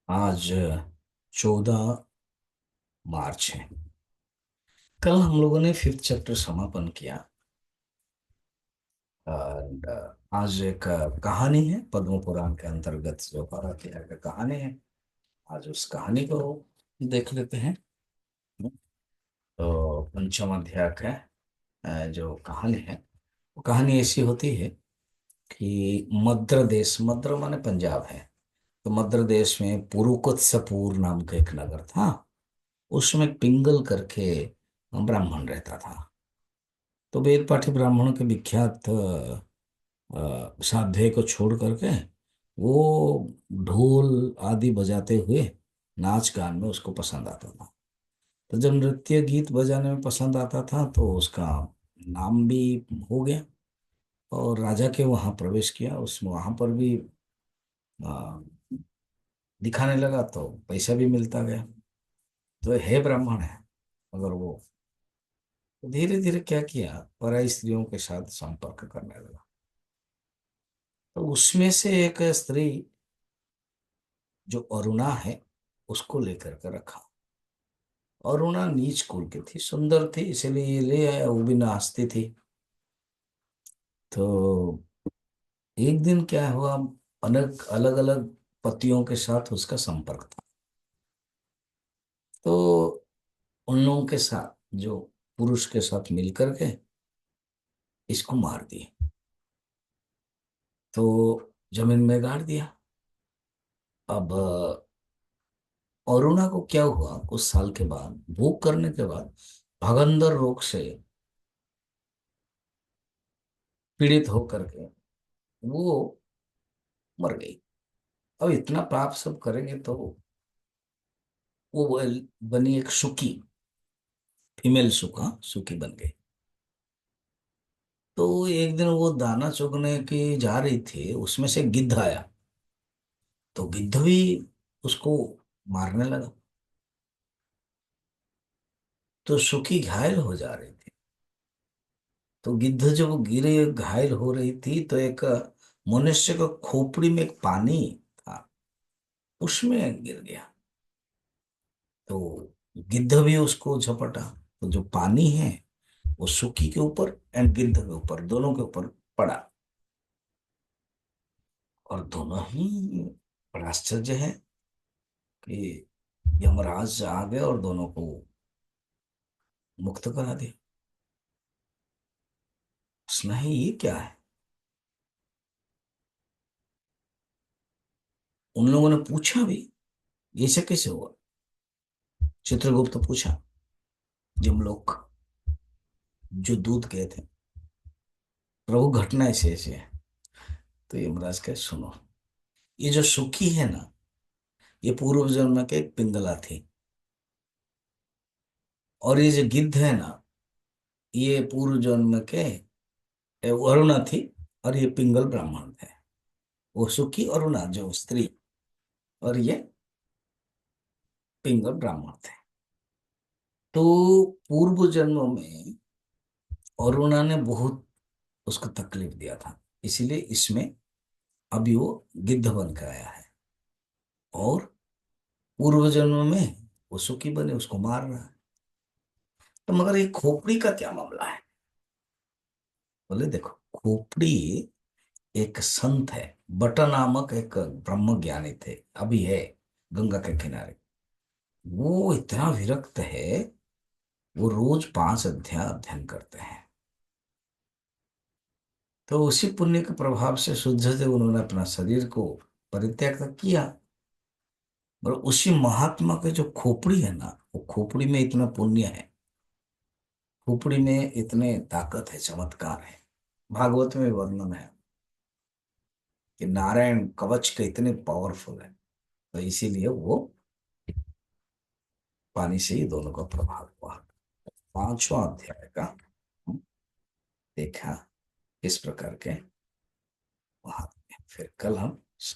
आज 14 मार्च है। कल हम लोगों ने फिफ्थ चैप्टर समापन किया। और आज एक कहानी है पद्म पुराण के अंतर्गत जो भारतीय की कहानी है। आज उस कहानी को देख लेते हैं। तो पंचम अध्याय का जो कहानी है वो कहानी ऐसी होती है कि मद्र देश, मद्र माने पंजाब है। तो मद्र देश में पुरुकत्सपुर नाम का एक नगर था। उसमें पिंगल करके ब्राह्मण रहता था। तो वेद पाठी ब्राह्मणों के विख्यात साध्य को छोड़ करके वो ढोल आदि बजाते हुए नाच गान में उसको पसंद आता था। तो जब नृत्य गीत बजाने में पसंद आता था तो उसका नाम भी हो गया। और राजा के वहाँ प्रवेश किया, उस वहाँ पर भी आ, दिखाने लगा तो पैसा भी मिलता गया। तो है ब्राह्मण है मगर वो धीरे धीरे क्या किया, पराई स्त्रियों के साथ संपर्क करने लगा। तो उसमें से एक स्त्री जो अरुणा है उसको लेकर के रखा। अरुणा नीच कुल की थी, सुंदर थी, इसलिए ये ले आया। वो भी नाचती थी। तो एक दिन क्या हुआ, अलग अलग अलग पतियों के साथ उसका संपर्क था। तो उन लोगों के साथ जो पुरुष के साथ मिलकर के इसको मार दिए। तो जमीन में गाड़ दिया। अब अरुणा को क्या हुआ, कुछ साल के बाद भूख करने के बाद भगंदर रोग से पीड़ित होकर के वो मर गई। अब इतना पाप सब करेंगे तो वो बनी एक सुकी, फीमेल सुका सुकी बन गई। तो एक दिन वो दाना चुगने की जा रही थी, उसमें से गिद्ध आया। तो गिद्ध भी उसको मारने लगा। तो सुकी घायल हो जा रही थी। तो गिद्ध जब गिरे घायल हो रही थी तो एक मनुष्य को खोपड़ी में एक पानी था, उसमें गिर गया। तो गिद्ध भी उसको झपटा। तो जो पानी है वो सुकी के ऊपर एंड गिद्ध के ऊपर, दोनों के ऊपर पड़ा। और दोनों ही, बड़ा आश्चर्य है कि यमराज आ गए और दोनों को मुक्त करा दिया। उसने ही ये क्या है। उन लोगों ने पूछा भी ये से कैसे हुआ। चित्रगुप्त पूछा, जमलोक जो दूत गए थे, प्रभु घटना ऐसे ऐसे है। तो यमराज कहे सुनो, ये जो सुखी है ना, ये पूर्व जन्म के एक पिंगला थी। और ये जो गिद्ध है ना, ये पूर्व जन्म के वरुणा थी। और ये पिंगल ब्राह्मण थे। वो सुखी अरुणा जो स्त्री, और ये पिंगल ब्राह्मण थे। तो पूर्व जन्म में अरुणा ने बहुत उसको तकलीफ दिया था, इसीलिए इसमें अभी वो गिद्ध बन कर आया है। और पूर्व जन्म में वो सुखी बने, उसको मार रहा है। तो मगर ये खोपड़ी का क्या मामला है। बोले देखो, खोपड़ी एक संत है, बट नामक एक ब्रह्म ज्ञानी थे, अभी है गंगा के किनारे। वो इतना विरक्त है, वो रोज 5 अध्याय अध्ययन करते हैं। तो उसी पुण्य के प्रभाव से शुद्ध से उन्होंने अपना शरीर को परित्याग किया। और उसी महात्मा के जो खोपड़ी है ना, वो खोपड़ी में इतना पुण्य है, खोपड़ी में इतने ताकत है, चमत्कार है। भागवत में वर्णन है कि नारायण कवच के इतने पावरफुल है। तो इसीलिए वो पानी से ही दोनों का प्रभाव हुआ। 5वां अध्याय का हम देखा इस प्रकार के महात्म्य। फिर कल हम